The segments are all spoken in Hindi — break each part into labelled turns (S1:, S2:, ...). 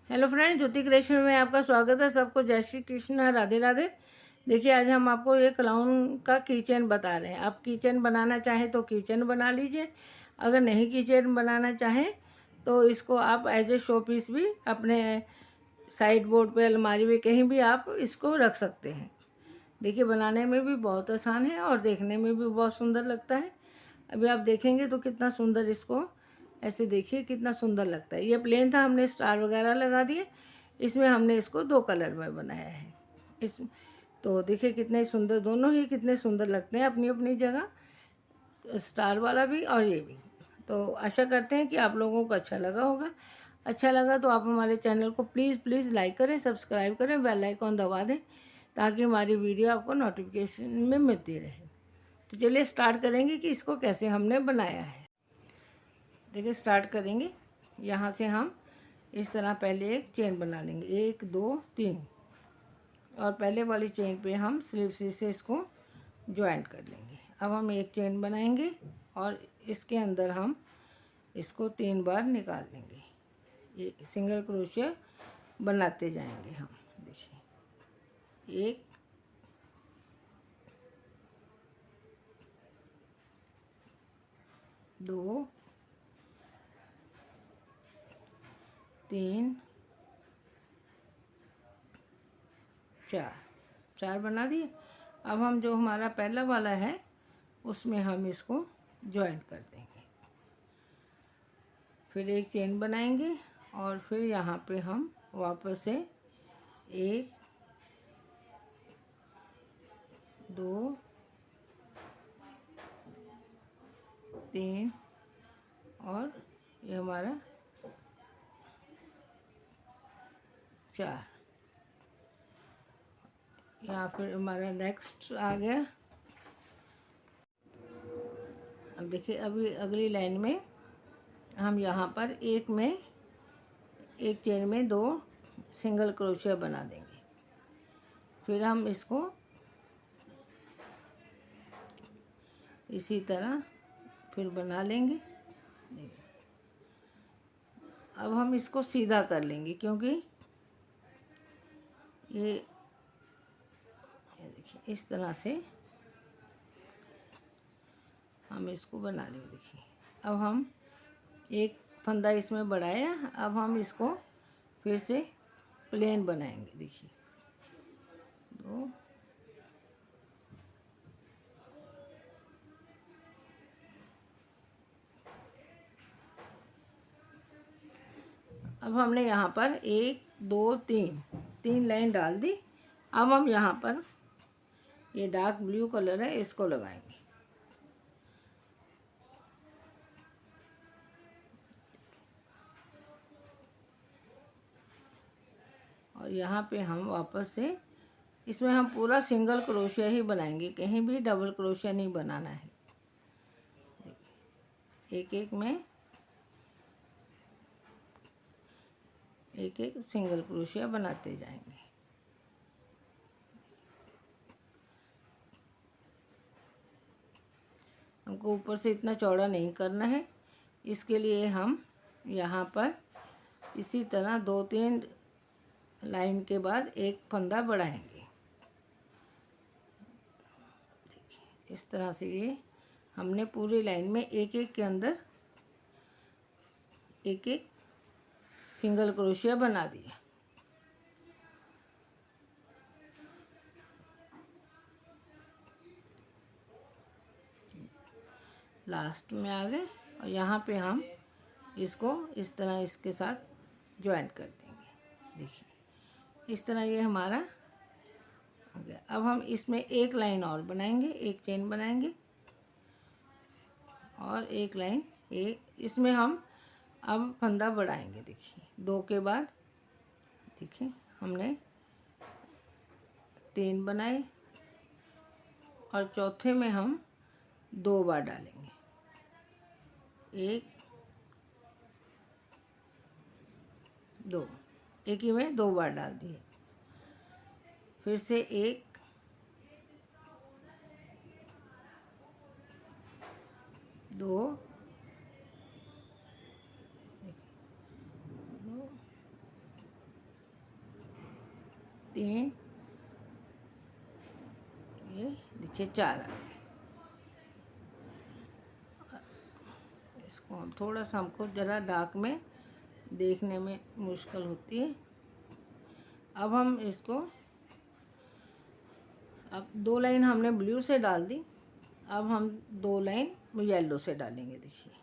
S1: हेलो फ्रेंड, ज्योति क्रिएशन में आपका स्वागत है। सबको जय श्री कृष्ण, राधे राधे। देखिए, आज हम आपको ये क्लाउन का किचन बता रहे हैं। आप किचन बनाना चाहें तो किचन बना लीजिए। अगर नहीं किचन बनाना चाहें तो इसको आप एज ए शो पीस भी अपने साइड बोर्ड पे, अलमारी में, कहीं भी आप इसको रख सकते हैं। देखिए, बनाने में भी बहुत आसान है और देखने में भी बहुत सुंदर लगता है। अभी आप देखेंगे तो कितना सुंदर इसको ऐसे देखिए कितना सुंदर लगता है। ये प्लेन था, हमने स्टार वगैरह लगा दिए। इसमें हमने इसको 2 कलर में बनाया है। इस तो देखिए कितने सुंदर, दोनों ही कितने सुंदर लगते हैं अपनी अपनी जगह, स्टार वाला भी और ये भी। तो आशा करते हैं कि आप लोगों को अच्छा लगा होगा। अच्छा लगा तो आप हमारे चैनल को प्लीज़ प्लीज़ लाइक करें, सब्सक्राइब करें, बेल आइकॉन दबा दें ताकि हमारी वीडियो आपको नोटिफिकेशन में मिलती रहे। तो चलिए स्टार्ट करेंगे कि इसको कैसे हमने बनाया है। देखिए, स्टार्ट करेंगे। यहाँ से हम इस तरह पहले एक चेन बना लेंगे, 1 2 3, और पहले वाली चेन पे हम स्लिप स्टिच से इसको ज्वाइंट कर लेंगे। अब हम एक चेन बनाएंगे और इसके अंदर हम इसको 3 बार निकाल लेंगे। ये सिंगल क्रोशिया बनाते जाएंगे हम। देखिए, 1 2 3 4 बना दिए। अब हम जो हमारा पहला वाला है उसमें हम इसको ज्वाइंट कर देंगे। फिर एक चेन बनाएंगे और फिर यहाँ पे हम वापस से 1 2 3 और ये हमारा 4। यहाँ फिर हमारा नेक्स्ट आ गया। अब देखिए, अभी अगली लाइन में हम यहाँ पर एक चेन में 2 सिंगल क्रोशिया बना देंगे। फिर हम इसको इसी तरह फिर बना लेंगे। अब हम इसको सीधा कर लेंगे क्योंकि ये देखिए इस तरह से हम इसको बना लेंगे। देखिए, अब हम एक फंदा इसमें बढ़ाया। अब हम इसको फिर से प्लेन बनाएंगे। देखिए, 2 अब हमने यहाँ पर 1 2 3 लाइन डाल दी। अब हम यहाँ पर ये डार्क ब्लू कलर है, इसको लगाएंगे। और यहाँ पे हम वापस से इसमें हम पूरा सिंगल क्रोशिया ही बनाएंगे, कहीं भी डबल क्रोशिया नहीं बनाना है। एक एक में एक एक सिंगल क्रोशिया बनाते जाएंगे। हमको ऊपर से इतना चौड़ा नहीं करना है, इसके लिए हम यहाँ पर इसी तरह 2-3 लाइन के बाद एक फंदा बढ़ाएंगे। इस तरह से ये हमने पूरी लाइन में एक एक के अंदर एक एक सिंगल क्रोशिया बना दिया। लास्ट में आ गए और यहाँ पे हम इसको इस तरह इसके साथ ज्वाइंट कर देंगे। देखिए, इस तरह ये हमारा हो गया। अब हम इसमें एक लाइन और बनाएंगे, एक चेन बनाएंगे और एक लाइन, एक इसमें हम अब फंदा बढ़ाएंगे। देखिए, 2 के बाद देखिए हमने 3 बनाए और चौथे में हम 2 बार डालेंगे। 1 2, एक ही में 2 बार डाल दिए। फिर से 1 2 2 3, ये देखिए 4 आ गए। इसको हम थोड़ा सा, हमको ज़रा डार्क में देखने में मुश्किल होती है। अब हम इसको, अब 2 लाइन हमने ब्लू से डाल दी, अब हम 2 लाइन येलो से डालेंगे। देखिए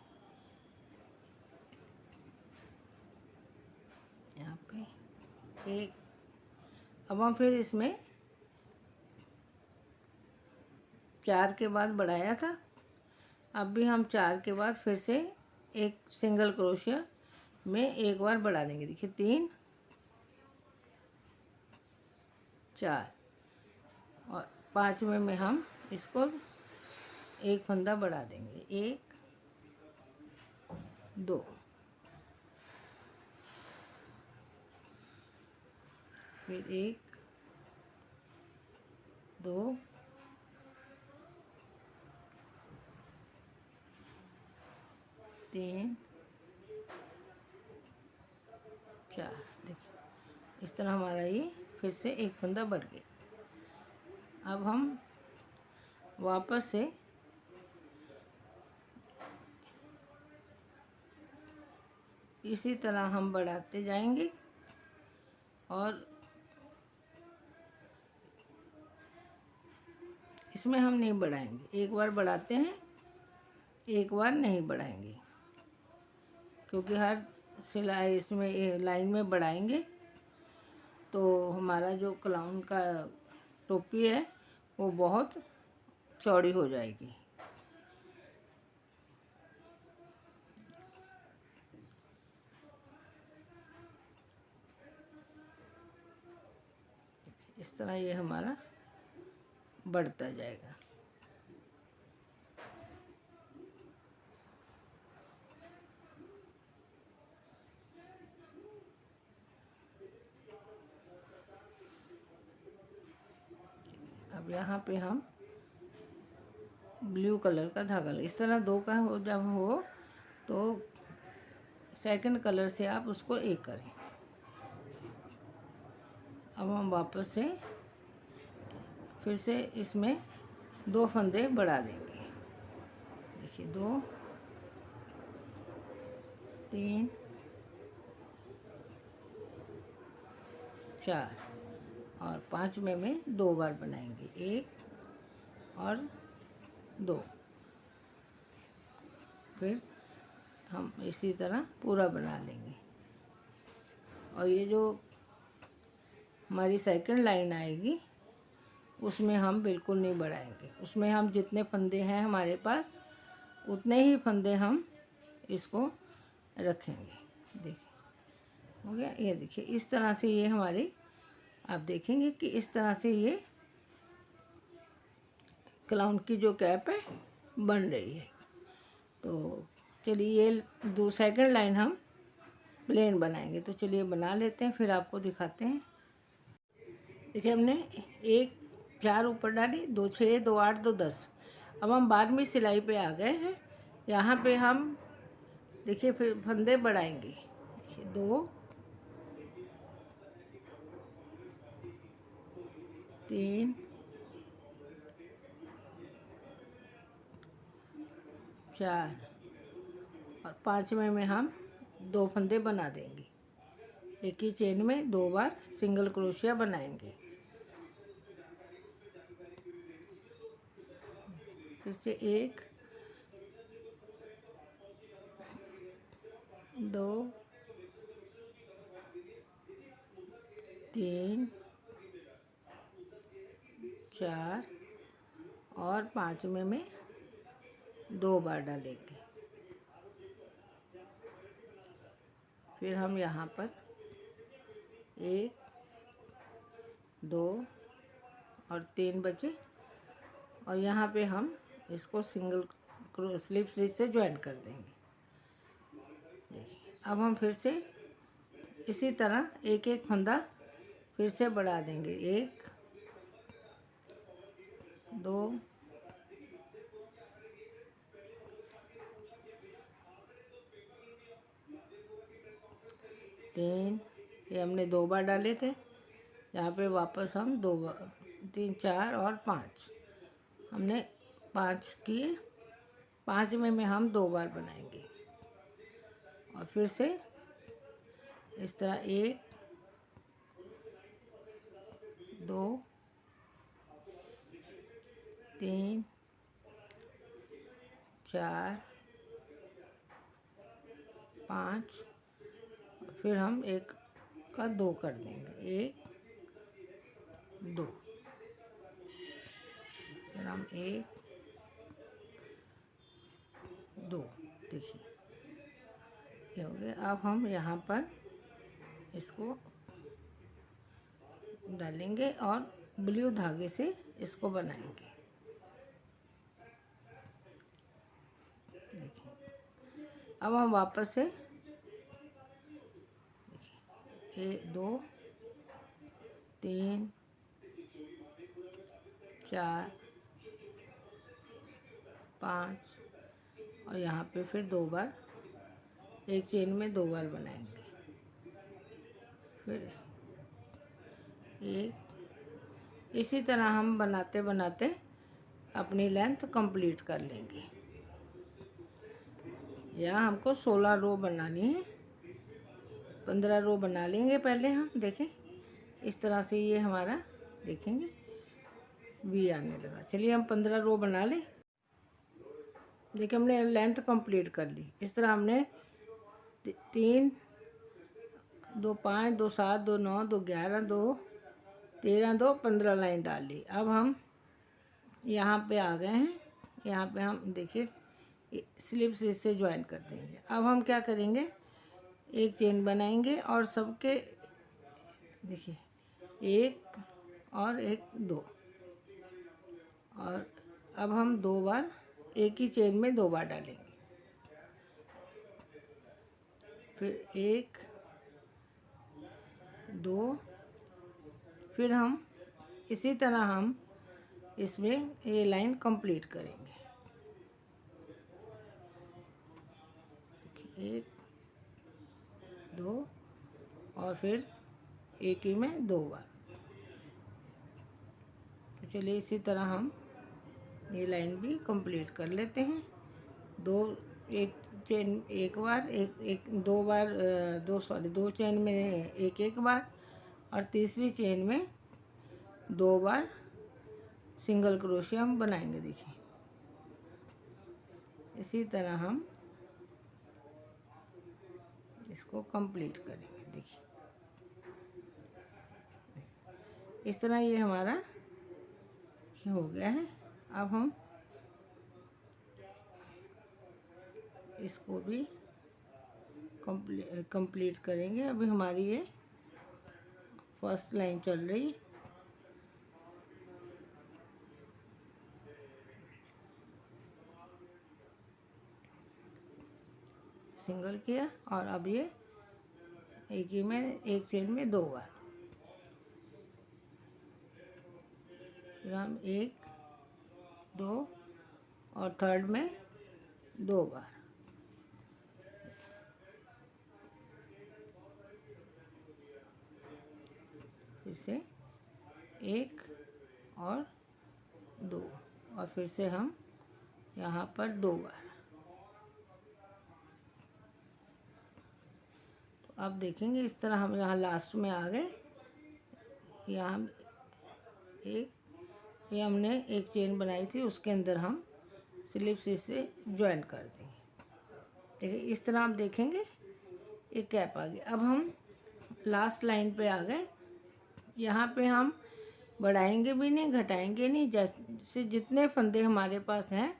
S1: यहाँ पे एक, अब हम फिर इसमें 4 के बाद बढ़ाया था, अब भी हम 4 के बाद फिर से एक सिंगल क्रोशिया में एक बार बढ़ा देंगे। देखिए 3, 4 और 5वें में हम इसको एक फंदा बढ़ा देंगे। 1, 2, फिर 1, 2, 3, 4। देखिए इस तरह हमारा ये फिर से एक फंदा बढ़ गया। अब हम वापस से इसी तरह हम बढ़ाते जाएंगे और इसमें हम नहीं बढ़ाएंगे। एक बार बढ़ाते हैं, एक बार नहीं बढ़ाएंगे, क्योंकि हर सिलाई इसमें लाइन में बढ़ाएंगे तो हमारा जो क्लाउन का टोपी है वो बहुत चौड़ी हो जाएगी। इस तरह ये हमारा बढ़ता जाएगा। अब यहाँ पे हम ब्लू कलर का धागा, इस तरह 2 का हो, जब हो तो सेकंड कलर से आप उसको एक करें। अब हम वापस से फिर से इसमें 2 फंदे बढ़ा देंगे। देखिए 2, 3, 4 और 5वें में 2 बार बनाएंगे। 1 और 2, फिर हम इसी तरह पूरा बना लेंगे। और ये जो हमारी सेकंड लाइन आएगी उसमें हम बिल्कुल नहीं बढ़ाएंगे। उसमें हम जितने फंदे हैं हमारे पास उतने ही फंदे हम इसको रखेंगे। देखिए हो गया। ये देखिए इस तरह से ये हमारी, आप देखेंगे कि इस तरह से ये क्लाउन की जो कैप है बन रही है। तो चलिए ये सेकंड लाइन हम प्लेन बनाएंगे, तो चलिए बना लेते हैं, फिर आपको दिखाते हैं। देखिए हमने 1, 4 ऊपर डाली, 2, 6, 2, 8, 2, 10। अब हम 12वीं सिलाई पे आ गए हैं। यहाँ पे हम देखिए फिर फंदे बढ़ाएंगे। देखिए 2, 3, 4 और 5वें में हम 2 फंदे बना देंगे। एक ही चेन में 2 बार सिंगल क्रोशिया बनाएंगे। फिर से 1, 2, 3, 4 और 5वें में 2 बार डालेंगे। फिर हम यहाँ पर 1, 2 और 3 बचे और यहाँ पे हम इसको सिंगल स्लिप स्टिच से ज्वाइन कर देंगे। देखिए अब हम फिर से इसी तरह एक एक फंदा फिर से बढ़ा देंगे। 1, 2, 3, ये हमने 2 बार डाले थे। यहाँ पे वापस हम 2 बार 3 4 और 5 हमने 5 किए। 5 में हम 2 बार बनाएंगे और फिर से इस तरह 1 2 3 4 5 फिर हम 1 का 2 कर देंगे। 1 2 फिर हम 1 2 देखिए ये हो गया। अब हम यहाँ पर इसको डालेंगे और ब्लू धागे से इसको बनाएंगे। देखिए अब हम वापस से 1 2 3 4 5 और यहाँ पे फिर 2 बार एक चेन में 2 बार बनाएंगे। फिर एक इसी तरह हम बनाते बनाते अपनी लेंथ कंप्लीट कर लेंगे। यहाँ हमको 16 रो बनानी है। 15 रो बना लेंगे पहले हम। देखें इस तरह से ये हमारा देखेंगे वी आने लगा। चलिए हम 15 रो बना लें। देखिए हमने लेंथ कंप्लीट कर ली। इस तरह हमने 3 2 5 2 7 2 9 2 11 2 13 2 15 लाइन डाल ली। अब हम यहाँ पे आ गए हैं। यहाँ पे हम देखिए स्लिप से इससे ज्वाइन कर देंगे। अब हम क्या करेंगे, एक चेन बनाएंगे और सबके देखिए 1 और 1 2 और अब हम 2 बार एक ही चेन में 2 बार डालेंगे। फिर 1 2 फिर हम इसी तरह हम इसमें ये लाइन कंप्लीट करेंगे। 1 2 और फिर एक ही में 2 बार। तो चलिए इसी तरह हम ये लाइन भी कंप्लीट कर लेते हैं। एक चेन एक बार एक 2 बार 2 चेन में एक बार और तीसरी चेन में 2 बार सिंगल क्रोशिया हम बनाएंगे। देखिए इसी तरह हम इसको कंप्लीट करेंगे। देखिए इस तरह ये हमारा हो गया है। अब हम इसको भी कंप्लीट करेंगे। अभी हमारी ये फर्स्ट लाइन चल रही। सिंगल किया और अब ये एक ही में एक चेन में 2 बार। फिर हम 1 2 और थर्ड में 2 बार। फिर से 1 और 2 और फिर से हम यहाँ पर 2 बार। तो अब देखेंगे इस तरह हम यहाँ लास्ट में आ गए। यहाँ ये हमने एक चेन बनाई थी, उसके अंदर हम स्लिप से इसे ज्वाइन कर देंगे। देखिए इस तरह आप देखेंगे एक कैप आ गई। अब हम लास्ट लाइन पे आ गए। यहाँ पे हम बढ़ाएंगे भी नहीं घटाएंगे नहीं, जैसे जितने फंदे हमारे पास हैं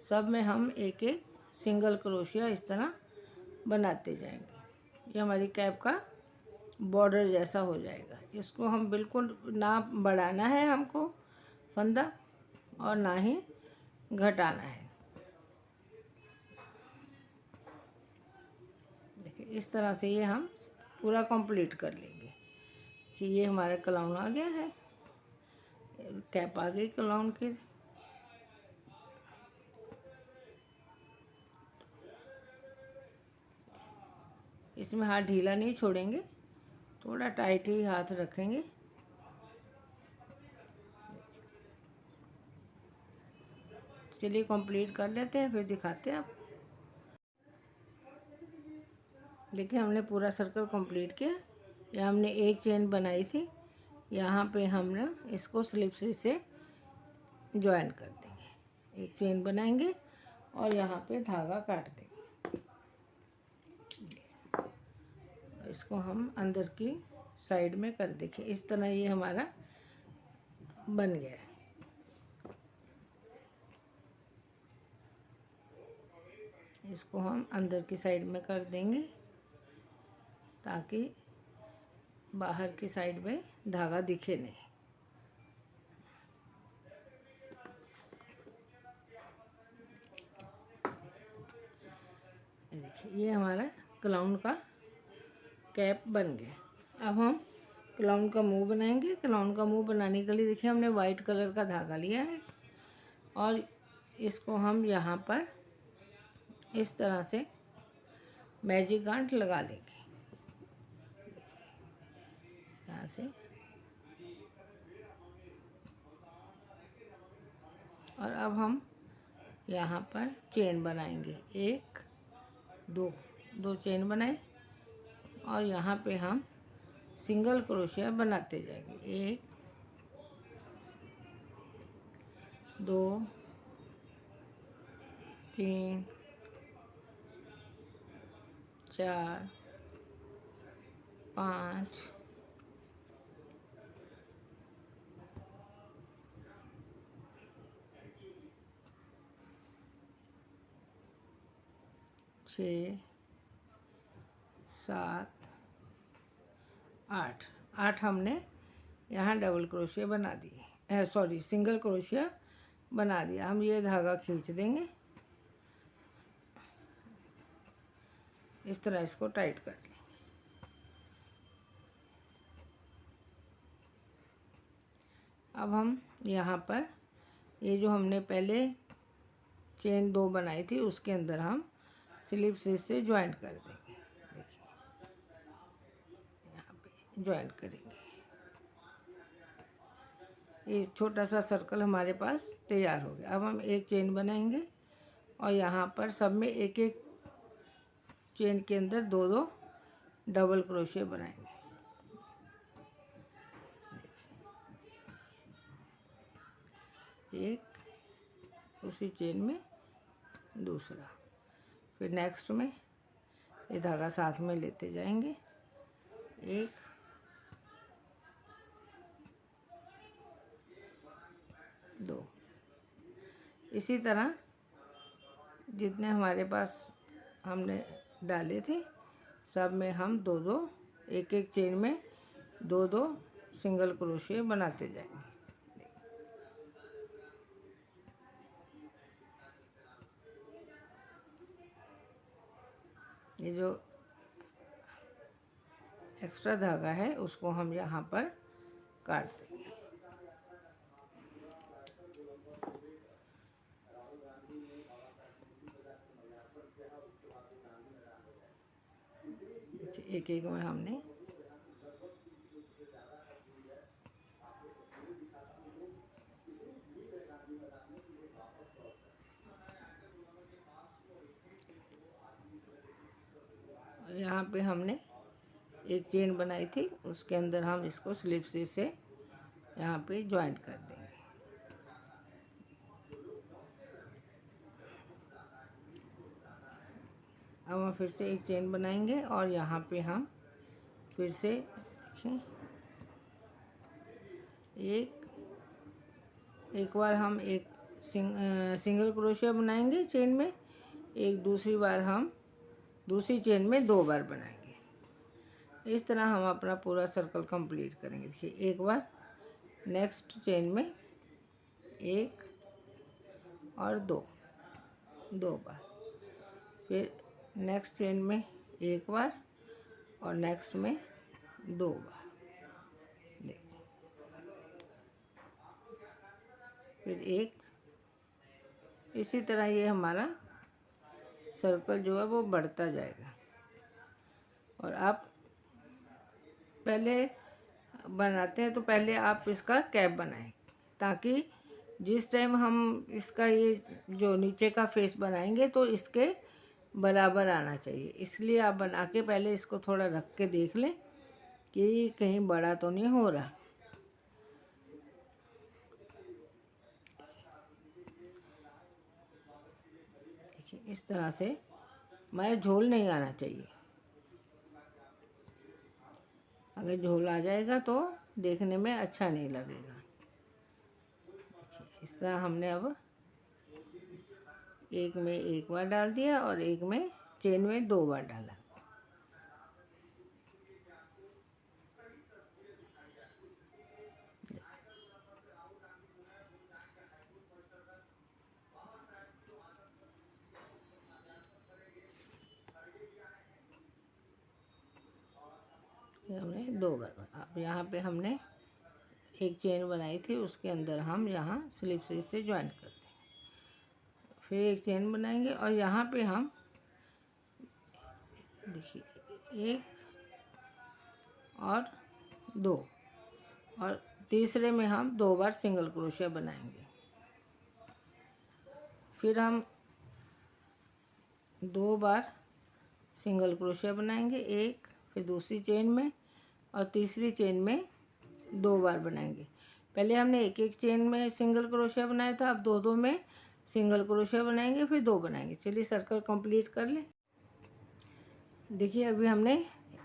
S1: सब में हम एक एक सिंगल क्रोशिया इस तरह बनाते जाएंगे। ये हमारी कैप का बॉर्डर जैसा हो जाएगा। इसको हम बिल्कुल ना बढ़ाना है हमको फंदा और ना ही घटाना है। देखिए इस तरह से ये हम पूरा कंप्लीट कर लेंगे कि ये हमारा क्लाउन आ गया है। कैप आ गई क्लाउन की। इसमें हाथ ढीला नहीं छोड़ेंगे, थोड़ा टाइट ही हाथ रखेंगे चलिए कंप्लीट कर लेते हैं, फिर दिखाते हैं आप। देखिए हमने पूरा सर्कल कंप्लीट किया। यहाँ हमने एक चेन बनाई थी, यहाँ पे हमने इसको स्लिप स्टिच से ज्वाइन कर देंगे। एक चेन बनाएंगे और यहाँ पे धागा काट देंगे। इसको हम अंदर की साइड में कर देंगे। इस तरह ये हमारा बन गया है। इसको हम अंदर की साइड में कर देंगे ताकि बाहर की साइड में धागा दिखे नहीं। देखिए ये हमारा क्लाउन का कैप बन गया। अब हम क्लाउन का मुंह बनाएंगे। क्लाउन का मुंह बनाने के लिए देखिए हमने वाइट कलर का धागा लिया है और इसको हम यहाँ पर इस तरह से मैजिक गांठ लगा लेंगे। यहाँ से और अब हम यहाँ पर चेन बनाएंगे। एक दो चेन बनाए और यहाँ पे हम सिंगल क्रोशिया बनाते जाएंगे। 1 2 3 4 5 6 7 8 हमने यहाँ डबल क्रोशिया बना दिए, सॉरी सिंगल क्रोशिया बना दिया। हम ये धागा खींच देंगे, इस तरह इसको टाइट कर लेंगे। अब हम यहाँ पर ये जो हमने पहले चेन 2 बनाई थी उसके अंदर हम स्लिप स्टिच से ज्वाइंट कर देंगे। देखिए यहाँ पे ज्वाइंट करेंगे। ये छोटा सा सर्कल हमारे पास तैयार हो गया। अब हम एक चेन बनाएंगे और यहाँ पर सब में एक एक चेन के अंदर 2 डबल क्रोशिया बनाएंगे। एक उसी चेन में दूसरा, फिर नेक्स्ट में ये धागा साथ में लेते जाएंगे। 1 2 इसी तरह जितने हमारे पास हमने डाले थे सब में हम 2 एक एक चेन में 2 सिंगल क्रोशिया बनाते जाएंगे। ये जो एक्स्ट्रा धागा है उसको हम यहाँ पर काट देंगे। एक एक में हमने यहाँ पे हमने एक चेन बनाई थी उसके अंदर हम इसको स्लिप स्टिच से यहाँ पे ज्वाइंट कर देंगे। अब हम फिर से एक चेन बनाएंगे और यहाँ पे हम फिर से देखें एक बार हम एक सिंगल क्रोशिया बनाएंगे चेन में, एक दूसरी बार हम दूसरी चेन में 2 बार बनाएंगे। इस तरह हम अपना पूरा सर्कल कंप्लीट करेंगे। देखिए एक बार नेक्स्ट चेन में 1 और 2 बार, फिर नेक्स्ट चेन में 1 बार और नेक्स्ट में 2 बार। देखिए फिर 1। इसी तरह ये हमारा सर्कल जो है वो बढ़ता जाएगा। और आप पहले बनाते हैं तो पहले आप इसका कैप बनाएं ताकि जिस टाइम हम इसका ये जो नीचे का फेस बनाएंगे तो इसके बराबर आना चाहिए, इसलिए आप बना के पहले इसको थोड़ा रख के देख लें कि कहीं बड़ा तो नहीं हो रहा। देखिए इस तरह से हमारा झोल नहीं आना चाहिए। अगर झोल आ जाएगा तो देखने में अच्छा नहीं लगेगा। देखिए इस तरह हमने अब एक में एक बार डाल दिया और एक में चेन में 2 बार डाला। ये हमने 2 बार। अब यहाँ पे हमने एक चेन बनाई थी, उसके अंदर हम यहाँ स्लिप स्टिच से ज्वाइन करते हैं। फिर एक चेन बनाएंगे और यहाँ पे हम देखिए 1 और 2 और तीसरे में हम 2 बार सिंगल क्रोशिया बनाएंगे। फिर हम 2 बार सिंगल क्रोशिया बनाएंगे, एक फिर दूसरी चेन में और तीसरी चेन में 2 बार बनाएंगे। पहले हमने एक एक चेन में सिंगल क्रोशिया बनाया था, अब 2 2 में सिंगल क्रोशिया बनाएंगे, फिर 2 बनाएंगे। चलिए सर्कल कंप्लीट कर लें। देखिए अभी हमने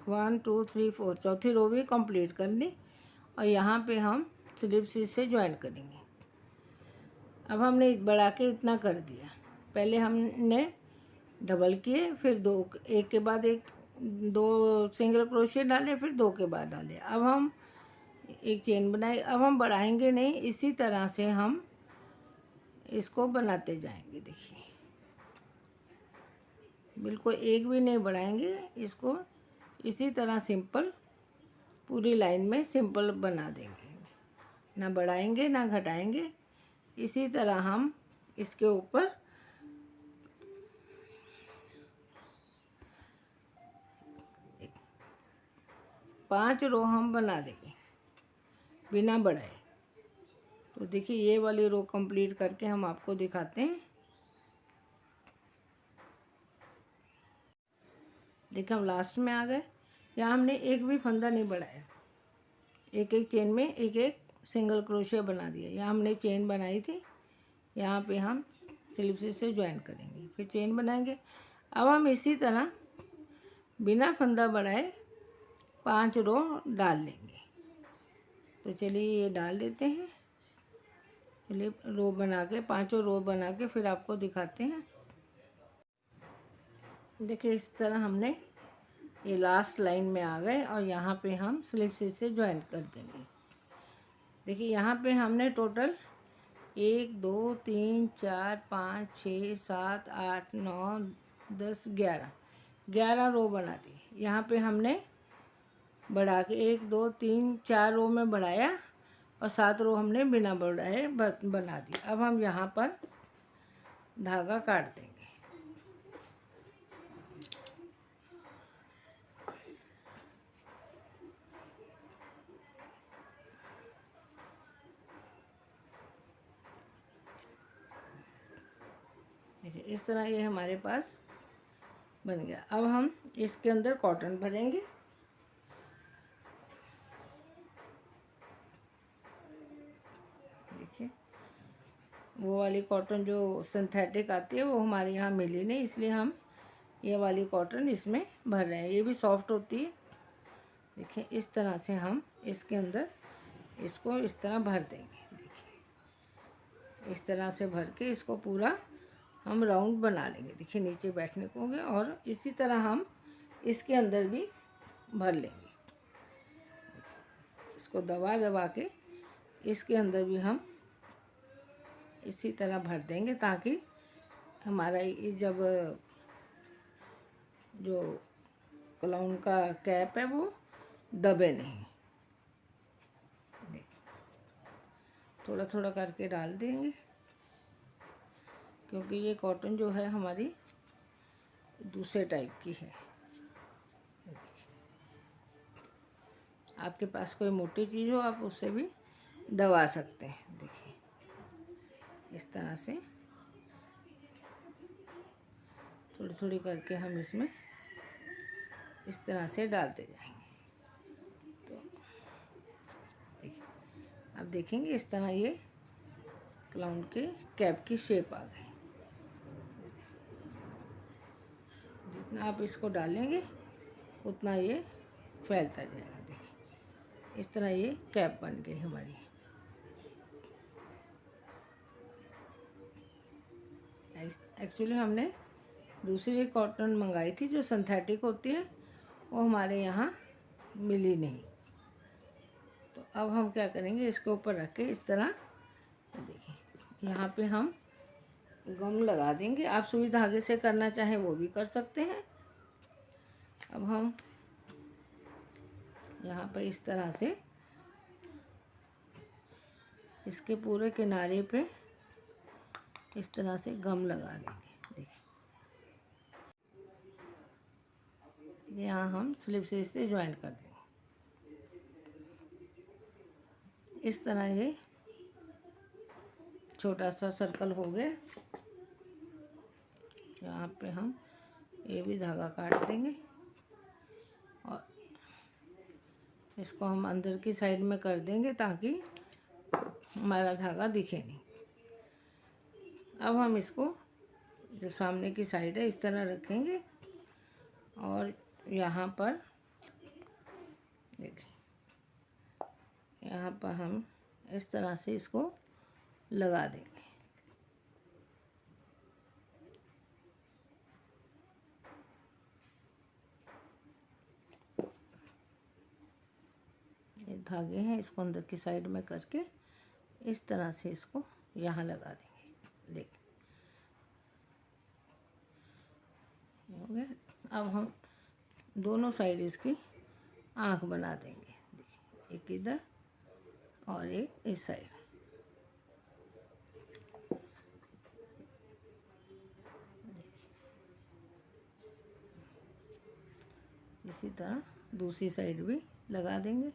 S1: 1 2 3 4 चौथी रो भी कंप्लीट कर ली और यहाँ पे हम स्लिप स्टिच से ज्वाइन करेंगे। अब हमने बढ़ा के इतना कर दिया। पहले हमने डबल किए, फिर 2 एक के बाद एक 2 सिंगल क्रोशिया डाले, फिर 2 के बाद डाले। अब हम एक चेन बनाए। अब हम बढ़ाएंगे नहीं, इसी तरह से हम इसको बनाते जाएंगे। देखिए बिल्कुल एक भी नहीं बढ़ाएंगे, इसको इसी तरह सिंपल पूरी लाइन में सिंपल बना देंगे, ना बढ़ाएंगे ना घटाएंगे। इसी तरह हम इसके ऊपर पांच रो हम बना देंगे बिना बढ़ाए। तो देखिए ये वाली रो कंप्लीट करके हम आपको दिखाते हैं। देखिए हम लास्ट में आ गए। यहाँ हमने एक भी फंदा नहीं बढ़ाया, एक एक चेन में एक एक सिंगल क्रोशिया बना दिया। यहाँ हमने चेन बनाई थी, यहाँ पे हम स्लिप स्टिच से ज्वाइन करेंगे, फिर चेन बनाएंगे। अब हम इसी तरह बिना फंदा बढ़ाए 5 रो डाल लेंगे। तो चलिए ये डाल देते हैं। चलिए रो बना के 5 रो बना के फिर आपको दिखाते हैं। देखिए इस तरह हमने ये लास्ट लाइन में आ गए और यहाँ पे हम स्लिप स्टिच से ज्वाइन कर देंगे। देखिए यहाँ पे हमने टोटल 1 2 3 4 5 6 7 8 9 10 11 रो बना दी। यहाँ पे हमने बढ़ा के 1 2 3 4 रो में बढ़ाया और 7 रो हमने बिना बढ़ाए बना दी। अब हम यहाँ पर धागा काट देंगे। देखिए इस तरह ये हमारे पास बन गया। अब हम इसके अंदर कॉटन भरेंगे। देखिए वो वाली कॉटन जो सिंथेटिक आती है वो हमारे यहाँ मिली नहीं, इसलिए हम ये वाली कॉटन इसमें भर रहे हैं। ये भी सॉफ्ट होती है। देखिए इस तरह से हम इसके अंदर इसको इस तरह भर देंगे। देखिए इस तरह से भर के इसको पूरा हम राउंड बना लेंगे। देखिए नीचे बैठने को हो गया और इसी तरह हम इसके अंदर भी भर लेंगे। इसको दबा दबा के इसके अंदर भी हम इसी तरह भर देंगे ताकि हमारा ये जब जो क्लाउन का कैप है वो दबे नहीं। थोड़ा थोड़ा करके डाल देंगे क्योंकि ये कॉटन जो है हमारी दूसरे टाइप की है। आपके पास कोई मोटी चीज़ हो आप उससे भी दबा सकते हैं। देखिए इस तरह से थोड़ी थोड़ी करके हम इसमें इस तरह से डालते जाएंगे। तो आप देखेंगे इस तरह ये क्लाउन के कैप की शेप आ गई। जितना आप इसको डालेंगे उतना ये फैलता जाएगा। देखिए इस तरह ये कैप बन गई हमारी। एक्चुअली हमने दूसरी कॉटन मंगाई थी जो सिंथेटिक होती है, वो हमारे यहाँ मिली नहीं। तो अब हम क्या करेंगे, इसके ऊपर रख के इस तरह देखिए यहाँ पे हम गम लगा देंगे। आप सुई धागे से करना चाहें वो भी कर सकते हैं। अब हम यहाँ पर इस तरह से इसके पूरे किनारे पे इस तरह से गम लगा देंगे। देखिए यहाँ हम स्लिप से इसे ज्वाइन कर देंगे। इस तरह ये छोटा सा सर्कल हो गया। यहाँ पे हम ये भी धागा काट देंगे और इसको हम अंदर की साइड में कर देंगे ताकि हमारा धागा दिखे नहीं। अब हम इसको जो सामने की साइड है इस तरह रखेंगे और यहाँ पर देखिए यहाँ पर हम इस तरह से इसको लगा देंगे। ये धागे हैं, इसको अंदर की साइड में करके इस तरह से इसको यहाँ लगा देंगे। देखिए हो गया। अब हम दोनों साइड इसकी आँख बना देंगे। देखिए एक इधर और एक इस साइड। इसी तरह दूसरी साइड भी लगा देंगे।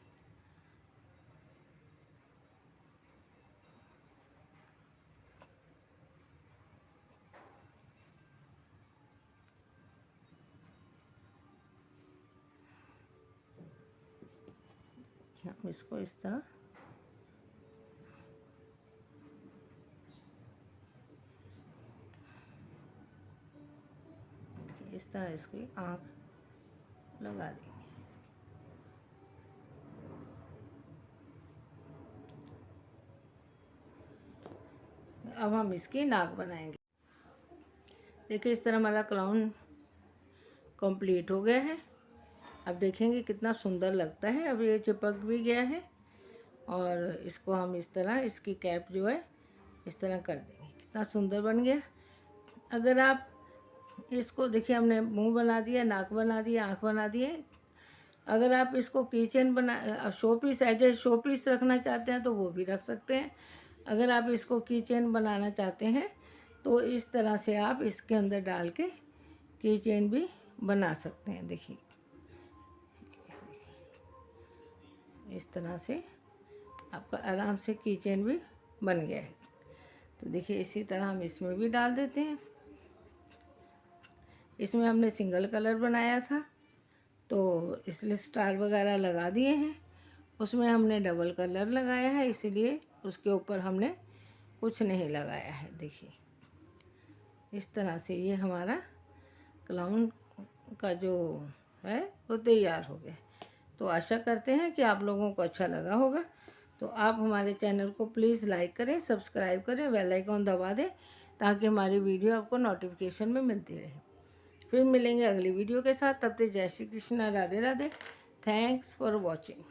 S1: हम इसको इस तरह इसकी आँख लगा देंगे। अब हम इसकी नाक बनाएंगे। देखिए इस तरह हमारा क्लाउन कंप्लीट हो गया है। अब देखेंगे कितना सुंदर लगता है। अब ये चिपक भी गया है और इसको हम इस तरह इसकी कैप जो है इस तरह कर देंगे। कितना सुंदर बन गया। अगर आप इसको देखिए हमने मुंह बना दिया, नाक बना दिया, आँख बना दिए। अगर आप इसको किचन बना showpiece as a showpiece रखना चाहते हैं तो वो भी रख सकते हैं। अगर आप इसको किचन बनाना चाहते हैं तो इस तरह से आप इसके अंदर डाल के किचन भी बना सकते हैं। देखिए इस तरह से आपका आराम से किचन भी बन गया है। तो देखिए इसी तरह हम इसमें भी डाल देते हैं। इसमें हमने सिंगल कलर बनाया था तो इसलिए स्टार वगैरह लगा दिए हैं। उसमें हमने डबल कलर लगाया है इसीलिए उसके ऊपर हमने कुछ नहीं लगाया है। देखिए इस तरह से ये हमारा क्लाउन का जो है वो तैयार हो गया। तो आशा करते हैं कि आप लोगों को अच्छा लगा होगा। तो आप हमारे चैनल को प्लीज़ लाइक करें, सब्सक्राइब करें, बेल आइकन दबा दें ताकि हमारी वीडियो आपको नोटिफिकेशन में मिलती रहे। फिर मिलेंगे अगली वीडियो के साथ। तब तक जय Shri Krishna, Radhe Radhe. Thanks for watching.